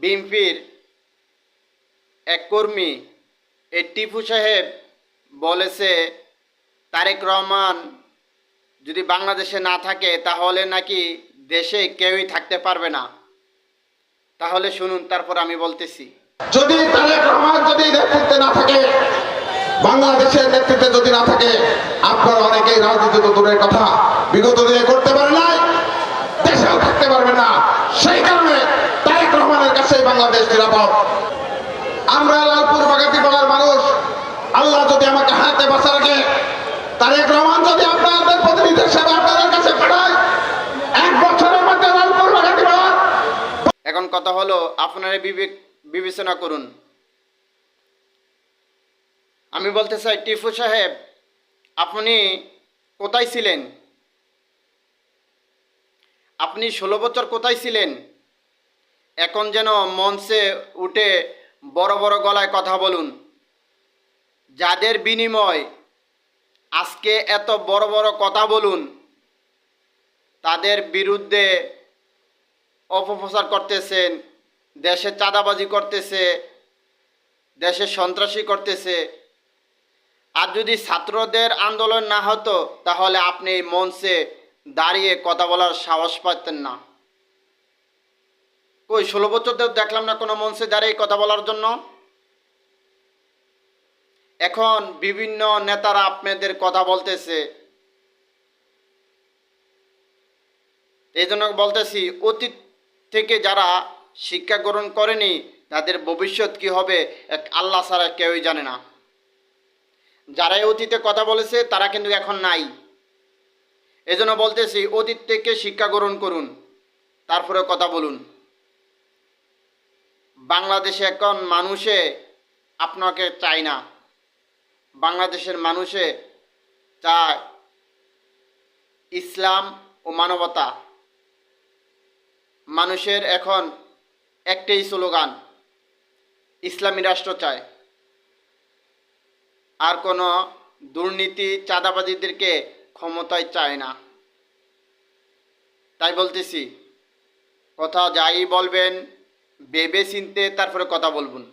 বিএনপির এক কর্মী টিপু সাহেব বলেছে তারেক রহমান যদি বাংলাদেশে না থাকে তাহলে নাকি দেশে কেউই থাকতে পারবে না। তাহলে শুনুন, তারপর আমি বলতেছি। যদি তারেক রহমান যদি নেতৃত্বে না থাকে, বাংলাদেশের নেতৃত্বে যদি না থাকে, আপনারা অনেকেই রাজনীতি তো দূরের কথা বিগত দিনে করতে পারে নাই, দেশেও থাকতে পারবে না। সেই কারণে তারেক রহমানের কাছে বাংলাদেশ নিরাপদ। আমরা লালপুর বাগাতিপাড়ার মানুষ, আল্লাহ যদি আমাকে হাতে বাঁচা রাখে, তারেক রহমান যদি আপনাদের প্রতিনিধি হিসেবে আপনাদের কাছে পাঠায়, 1 বছরের মধ্যে লালপুর বাগাতিপাড়া। এখন কথা হলো, আপনারা বিবেচনা করুন। আমি বলতে চাই, টিপু সাহেব আপনি কোথায় ছিলেন? আপনি 16 বছর কোথায় ছিলেন? এখন যেন মঞ্চে উঠে বড় বড় গলায় কথা বলুন। যাদের বিনিময় আজকে এত বড় বড় কথা বলুন, তাদের বিরুদ্ধে অপপ্রচার করতেছেন, দেশে চাঁদাবাজি করতেছে, দেশে সন্ত্রাসী করতেছে। আর যদি ছাত্রদের আন্দোলন না হতো তাহলে আপনি এই মঞ্চে দাঁড়িয়ে কথা বলার সাহস পাতেন না। কই 16 বছর দেখলাম না কোনো মঞ্চে দাঁড়িয়ে কথা বলার জন্য। এখন বিভিন্ন নেতারা আপনাদের কথা বলতেছে। এই জন্য বলতেছি, অতীত থেকে যারা শিক্ষা গ্রহণ করেনি তাদের ভবিষ্যৎ কি হবে এক আল্লাহ ছাড়া কেউই জানে না। যারা অতীতে কথা বলেছে তারা কিন্তু এখন নাই। এজন্য বলতেছি, অতীত থেকে শিক্ষা গ্রহণ করুন, তারপরে কথা বলুন। বাংলাদেশে এখন মানুষে আপনাকে চায় না। বাংলাদেশের মানুষে চায় ইসলাম ও মানবতা। মানুষের এখন একটাই স্লোগান, ইসলামী রাষ্ট্র চায়। আর কোনো দুর্নীতি চাঁদাবাজিদেরকে ক্ষমতায় চায় না। তাই বলতেছি, কথা যাই বলবেন ভেবে চিনতে তারপরে কথা বলবেন।